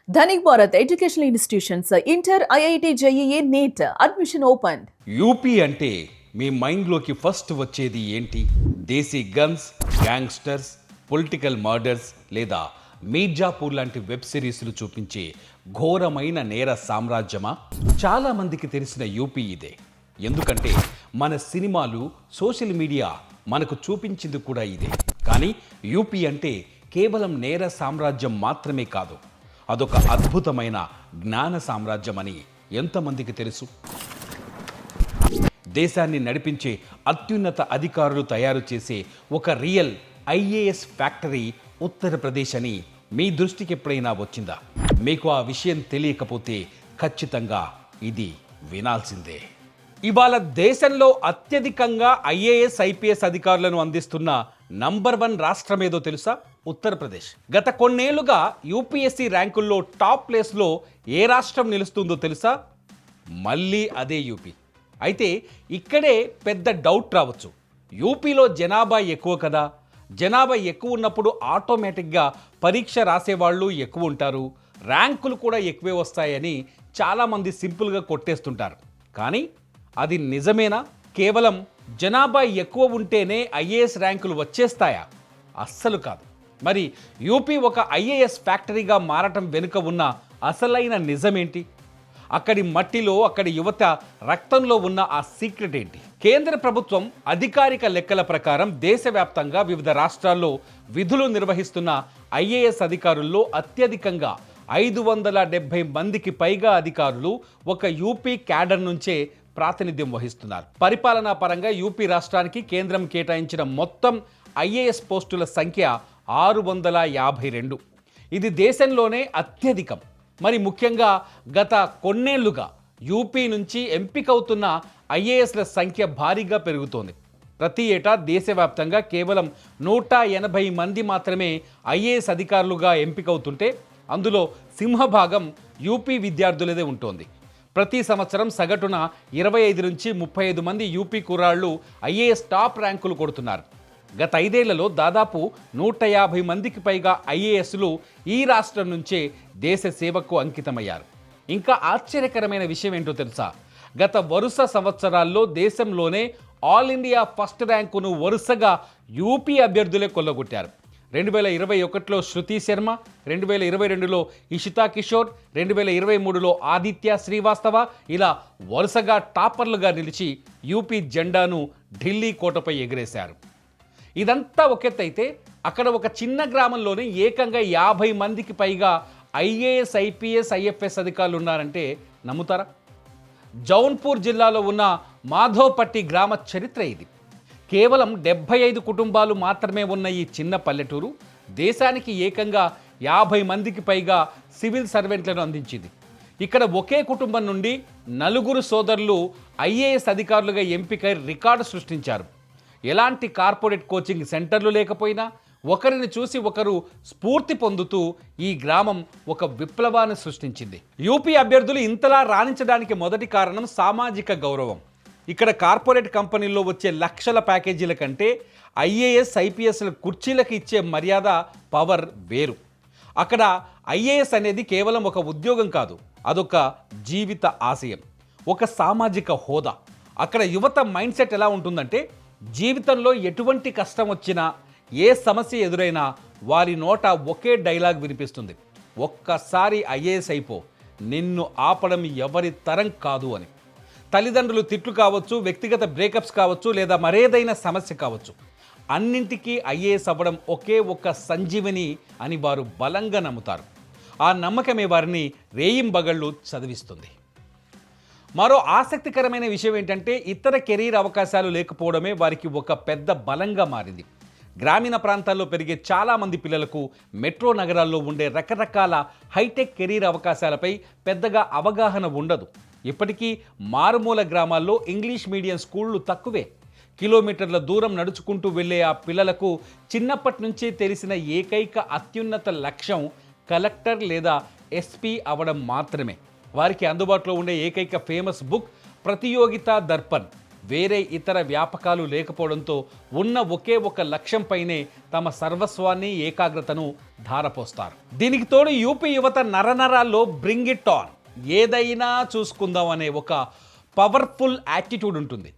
Dhanik Bharat Educational Institutions, Inter, IIT, JEE, NEET, admission opened. UP అంటే మీ మైండ్లోకి first వచ్చేది ఏంటి? దేశీ గన్స్, గ్యాంగ్స్టర్స్, పొలిటికల్ మర్డర్స్ లేదా మీర్జాపూర్ లాంటి వెబ్ సిరీస్లు చూపించే ఘోరమైన నేర సామ్రాజ్యమా? చాలా మందికి తెలిసిన యూపీ ఇదే. ఎందుకంటే మన సినిమాలు, సోషల్ మీడియా మనకు చూపించింది కూడా ఇదే. కానీ యూపీ అంటే కేవలం నేర సామ్రాజ్యం మాత్రమే కాదు, అదొక అద్భుతమైన జ్ఞాన సామ్రాజ్యం అని ఎంతమందికి తెలుసు? దేశాన్ని నడిపించే అత్యున్నత అధికారులు తయారు చేసే ఒక రియల్ ఐఏఎస్ ఫ్యాక్టరీ ఉత్తరప్రదేశ్ అని మీ దృష్టికి ఎప్పుడైనా వచ్చిందా? మీకు ఆ విషయం తెలియకపోతే ఖచ్చితంగా ఇది వినాల్సిందే. ఇవాళ దేశంలో అత్యధికంగా ఐఏఎస్ ఐపీఎస్ అధికారులను అందిస్తున్న నంబర్ 1 రాష్ట్రం ఏదో తెలుసా? ఉత్తరప్రదేశ్. గత కొన్నేళ్లుగా యూపీఎస్సీ ర్యాంకుల్లో టాప్ ప్లేస్లో ఏ రాష్ట్రం నిలుస్తుందో తెలుసా? మళ్ళీ అదే యూపీ. అయితే ఇక్కడే పెద్ద డౌట్ రావచ్చు. యూపీలో జనాభా ఎక్కువ కదా, జనాభా ఎక్కువ ఉన్నప్పుడు ఆటోమేటిక్గా పరీక్ష రాసేవాళ్ళు ఎక్కువ ఉంటారు, ర్యాంకులు కూడా ఎక్కువే వస్తాయని చాలామంది సింపుల్గా కొట్టేస్తుంటారు. కానీ అది నిజమేనా? కేవలం జనాభా ఎక్కువ ఉంటేనే ఐఏఎస్ ర్యాంకులు వచ్చేస్తాయా? అస్సలు కాదు. మరి యూపీ ఒక ఐఏఎస్ ఫ్యాక్టరీగా మారటం వెనుక ఉన్న అసలైన నిజమేంటి? అక్కడి మట్టిలో, అక్కడి యువత రక్తంలో ఉన్న ఆ సీక్రెట్ ఏంటి? కేంద్ర ప్రభుత్వం అధికారిక లెక్కల ప్రకారం దేశవ్యాప్తంగా వివిధ రాష్ట్రాల్లో విధులు నిర్వహిస్తున్న ఐఏఎస్ అధికారుల్లో అత్యధికంగా 570 మందికి పైగా అధికారులు ఒక యూపీ క్యాడర్ నుంచే ప్రాతినిధ్యం వహిస్తున్నారు. పరిపాలనా పరంగా యూపీ రాష్ట్రానికి కేంద్రం కేటాయించిన మొత్తం ఐఏఎస్ పోస్టుల సంఖ్య 652. ఇది దేశంలోనే అత్యధికం. మరి ముఖ్యంగా గత కొన్నేళ్లుగా యూపీ నుంచి ఎంపికవుతున్న ఐఏఎస్ల సంఖ్య భారీగా పెరుగుతోంది. ప్రతి ఏటా దేశవ్యాప్తంగా కేవలం 180 మంది మాత్రమే ఐఏఎస్ అధికారులుగా ఎంపికవుతుంటే అందులో సింహభాగం యూపీ విద్యార్థులదే ఉంటుంది. ప్రతి సంవత్సరం సగటున 25 నుంచి 35 మంది యూపీ కుర్రాళ్ళు ఐఏఎస్ టాప్ ర్యాంకులు కొడుతున్నారు. గత 5 ఏళ్లలో దాదాపు 150 మందికి పైగా ఐఏఎస్లు ఈ రాష్ట్రం నుంచే దేశ సేవకు అంకితమయ్యారు. ఇంకా ఆశ్చర్యకరమైన విషయం ఏంటో తెలుసా? గత వరుస సంవత్సరాల్లో దేశంలోనే ఆల్ ఇండియా ఫస్ట్ ర్యాంకును వరుసగా యూపీ అభ్యర్థులే కొల్లగొట్టారు. 2021లో శృతి శర్మ, 2022లో ఇషితా కిషోర్, 2023లో ఆదిత్య శ్రీవాస్తవ ఇలా వరుసగా టాపర్లుగా నిలిచి యూపీ జెండాను ఢిల్లీ కోటపై ఎగిరేశారు. ఇదంతా ఒకెత్తైతే అక్కడ ఒక చిన్న గ్రామంలోనే ఏకంగా 50 మందికి పైగా ఐఏఎస్, ఐపీఎస్, ఐఎఫ్ఎస్ అధికారులు ఉన్నారంటే నమ్ముతారా? జౌన్పూర్ జిల్లాలో ఉన్న మాధోపట్టి గ్రామ చరిత్ర ఇది. కేవలం 75 కుటుంబాలు మాత్రమే ఉన్న ఈ చిన్న పల్లెటూరు దేశానికి ఏకంగా 50 మందికి పైగా సివిల్ సర్వెంట్లను అందించింది. ఇక్కడ ఒకే కుటుంబం నుండి 4 సోదరులు ఐఏఎస్ అధికారులుగా ఎంపికై రికార్డు సృష్టించారు. ఎలాంటి కార్పొరేట్ కోచింగ్ సెంటర్లు లేకపోయినా ఒకరిని చూసి ఒకరు స్ఫూర్తి పొందుతూ ఈ గ్రామం ఒక విప్లవాన్ని సృష్టించింది. యూపీ అభ్యర్థులు ఇంతలా రాణించడానికి మొదటి కారణం సామాజిక గౌరవం. ఇక్కడ కార్పొరేట్ కంపెనీల్లో వచ్చే లక్షల ప్యాకేజీల కంటే ఐఏఎస్, ఐపీఎస్ల కుర్చీలకు ఇచ్చే మర్యాద, పవర్ వేరు. అక్కడ ఐఏఎస్ అనేది కేవలం ఒక ఉద్యోగం కాదు, అదొక జీవిత ఆశయం, ఒక సామాజిక హోదా. అక్కడ యువత మైండ్ సెట్ ఎలా ఉంటుందంటే జీవితంలో ఎటువంటి కష్టం వచ్చినా, ఏ సమస్య ఎదురైనా వారి నోట ఒకే డైలాగ్ వినిపిస్తుంది: ఒక్కసారి ఐఏఎస్ అయిపో, నిన్ను ఆపడం ఎవరి తరం కాదు అని. తల్లిదండ్రులు తిట్లు కావచ్చు, వ్యక్తిగత బ్రేకప్స్ కావచ్చు, లేదా మరేదైనా సమస్య కావచ్చు, అన్నింటికీ ఐఏఎస్ అవ్వడం ఒకే ఒక్క సంజీవని అని వారు బలంగా నమ్ముతారు. ఆ నమ్మకమే వారిని రేయింబగళ్ళు చదివిస్తుంది. మరో ఆసక్తికరమైన విషయం ఏంటంటే ఇతర కెరీర్ అవకాశాలు లేకపోవడమే వారికి ఒక పెద్ద బలంగా మారింది. గ్రామీణ ప్రాంతాల్లో పెరిగే చాలామంది పిల్లలకు మెట్రో నగరాల్లో ఉండే రకరకాల హైటెక్ కెరీర్ అవకాశాలపై పెద్దగా అవగాహన ఉండదు. ఇప్పటికీ మారుమూల గ్రామాల్లో ఇంగ్లీష్ మీడియం స్కూళ్ళు తక్కువే. కిలోమీటర్ల దూరం నడుచుకుంటూ వెళ్ళే ఆ పిల్లలకు చిన్నప్పటి నుంచే తెలిసిన ఏకైక అత్యున్నత లక్ష్యం కలెక్టర్ లేదా ఎస్పీ అవడం మాత్రమే. వారికి అందుబాటులో ఉండే ఏకైక ఫేమస్ బుక్ ప్రతియోగితా దర్పణ్. వేరే ఇతర వ్యాపకాలు లేకపోవడంతో ఉన్న ఒకే ఒక లక్ష్యంపైనే తమ సర్వస్వాన్ని ఏకాగ్రతను ధారపోస్తారు. దీనికి తోడు యూపీ యువత నరనరాల్లో బ్రింగ్ ఇట్ ఆన్, ఏదైనా చూసుకుందాం అనే ఒక పవర్ఫుల్ యాటిట్యూడ్ ఉంటుంది.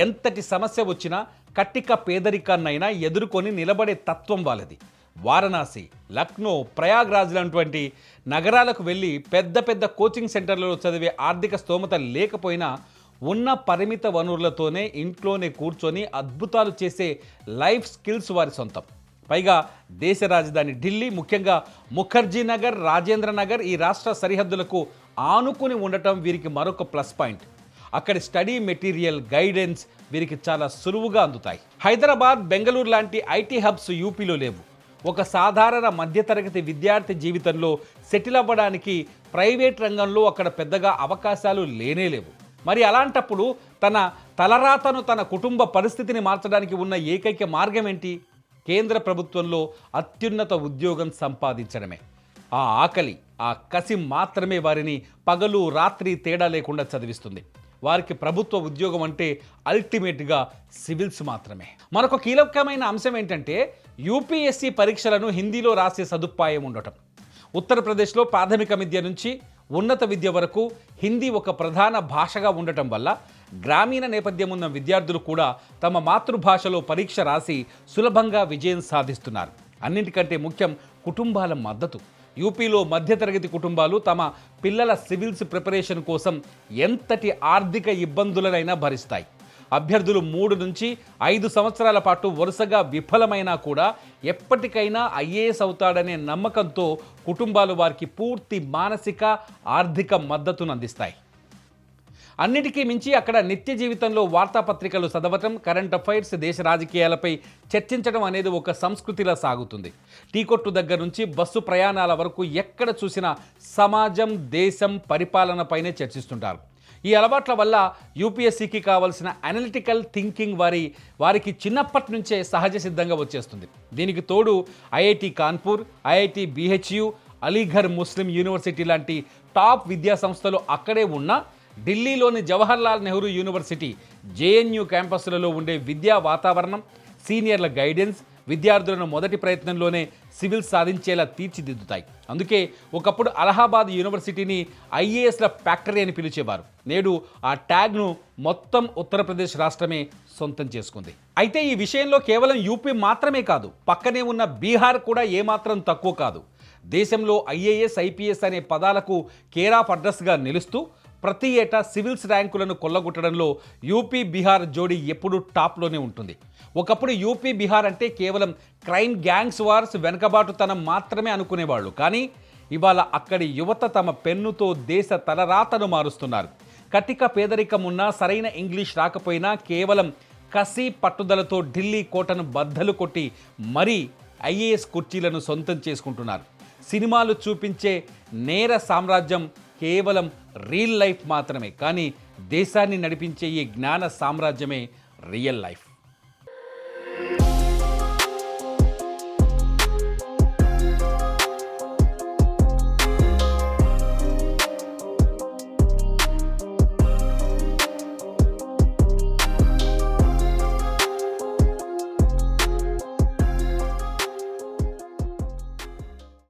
ఎంతటి సమస్య వచ్చినా కట్టిక పేదరికాన్నైనా ఎదుర్కొని నిలబడే తత్వం వాళ్ళది. వారణాసి, లక్నో, ప్రయాగ్రాజ్ లాంటి నగరాలకు వెళ్ళి పెద్ద పెద్ద కోచింగ్ సెంటర్లలో చదివే ఆర్థిక స్తోమత లేకపోయినా ఉన్న పరిమిత వనరులతోనే ఇంట్లోనే కూర్చొని అద్భుతాలు చేసే లైఫ్ స్కిల్స్ వారి సొంతం. పైగా దేశ రాజధాని ఢిల్లీ, ముఖ్యంగా ముఖర్జీ నగర్, రాజేంద్ర నగర్ ఈ రాష్ట్ర సరిహద్దులకు ఆనుకుని ఉండటం వీరికి మరొక ప్లస్ పాయింట్. అక్కడి స్టడీ మెటీరియల్, గైడెన్స్ వీరికి చాలా సులువుగా అందుతాయి. హైదరాబాద్, బెంగళూరు లాంటి ఐటీ హబ్స్ యూపీలో లేవు. ఒక సాధారణ మధ్యతరగతి విద్యార్థి జీవితంలో సెటిల్ అవ్వడానికి ప్రైవేట్ రంగంలో అక్కడ పెద్దగా అవకాశాలు లేనేలేవు. మరి అలాంటప్పుడు తన తలరాతను, తన కుటుంబ పరిస్థితిని మార్చడానికి ఉన్న ఏకైక మార్గం ఏంటి? కేంద్ర ప్రభుత్వంలో అత్యున్నత ఉద్యోగం సంపాదించడమే. ఆ ఆకలి, ఆ కసి మాత్రమే వారిని పగలు రాత్రి తేడా లేకుండా చదివిస్తుంది. వారికి ప్రభుత్వ ఉద్యోగం అంటే అల్టిమేట్గా సివిల్స్ మాత్రమే. మరొక కీలకమైన అంశం ఏంటంటే యూపీఎస్సీ పరీక్షలను హిందీలో రాసే సదుపాయం ఉండటం. ఉత్తరప్రదేశ్లో ప్రాథమిక విద్య నుంచి ఉన్నత విద్య వరకు హిందీ ఒక ప్రధాన భాషగా ఉండటం వల్ల గ్రామీణ నేపథ్యం ఉన్న విద్యార్థులు కూడా తమ మాతృభాషలో పరీక్ష రాసి సులభంగా విజయం సాధిస్తున్నారు. అన్నింటికంటే ముఖ్యం కుటుంబాల మద్దతు. యూపీలో మధ్యతరగతి కుటుంబాలు తమ పిల్లల సివిల్స్ ప్రిపరేషన్ కోసం ఎంతటి ఆర్థిక ఇబ్బందులనైనా భరిస్తాయి. అభ్యర్థులు 3 నుంచి 5 సంవత్సరాల పాటు వరుసగా విఫలమైనా కూడా ఎప్పటికైనా ఐఏఎస్ అవుతాడనే నమ్మకంతో కుటుంబాలు వారికి పూర్తి మానసిక, ఆర్థిక మద్దతును అందిస్తాయి. అన్నిటికీ మించి అక్కడ నిత్య జీవితంలో వార్తాపత్రికలు చదవటం, కరెంట్ అఫైర్స్, దేశ రాజకీయాలపై చర్చించడం అనేది ఒక సంస్కృతిలా సాగుతుంది. టీ కొట్టు దగ్గర నుంచి బస్సు ప్రయాణాల వరకు ఎక్కడ చూసినా సమాజం, దేశం, పరిపాలనపైనే చర్చిస్తుంటారు. ఈ అలవాట్ల వల్ల యూపీఎస్సీకి కావాల్సిన అనలిటికల్ థింకింగ్ వారికి చిన్నప్పటి నుంచే సహజ సిద్ధంగా వచ్చేస్తుంది. దీనికి తోడు IIT Kanpur, IIT BHU, Aligarh Muslim university లాంటి టాప్ విద్యా సంస్థలు అక్కడే ఉన్న ఢిల్లీలోని జవహర్లాల్ నెహ్రూ యూనివర్సిటీ, జేఎన్యూ క్యాంపస్లలో ఉండే విద్యా వాతావరణం, సీనియర్ల గైడెన్స్ విద్యార్థులను మొదటి ప్రయత్నంలోనే సివిల్ సాధించేలా తీర్చిదిద్దుతాయి. అందుకే ఒకప్పుడు అలహాబాద్ యూనివర్సిటీని ఐఏఎస్ల ఫ్యాక్టరీ అని పిలిచేవారు. నేడు ఆ ట్యాగ్ను మొత్తం ఉత్తరప్రదేశ్ రాష్ట్రమే సొంతం చేసుకుంది. అయితే ఈ విషయంలో కేవలం యూపీ మాత్రమే కాదు, పక్కనే ఉన్న బీహార్ కూడా ఏమాత్రం తక్కువ కాదు. దేశంలో ఐఏఎస్, ఐపీఎస్ అనే పదాలకు కేర్ ఆఫ్ అడ్రస్గా నిలుస్తూ ప్రతి ఏటా సివిల్స్ ర్యాంకులను కొల్లగొట్టడంలో యూపీ, బీహార్ జోడీ ఎప్పుడూ టాప్లోనే ఉంటుంది. ఒకప్పుడు యూపీ, బీహార్ అంటే కేవలం క్రైమ్, గ్యాంగ్స్ వార్స్, వెనకబాటుతనం మాత్రమే అనుకునేవాళ్ళు. కానీ ఇవాళ అక్కడి యువత తమ పెన్నుతో దేశ తలరాతను మారుస్తున్నారు. కటిక పేదరికం ఉన్నా, సరైన ఇంగ్లీష్ రాకపోయినా కేవలం కసి, పట్టుదలతో ఢిల్లీ కోటను బద్దలు కొట్టి మరీ ఐఏఎస్ కుర్చీలను సొంతం చేసుకుంటున్నారు. సినిమాలు చూపించే నేర సామ్రాజ్యం కేవలం రియల్ లైఫ్ మాత్రమే, కానీ దేశాన్ని నడిపించే ఈ జ్ఞాన సామ్రాజ్యమే రియల్ లైఫ్.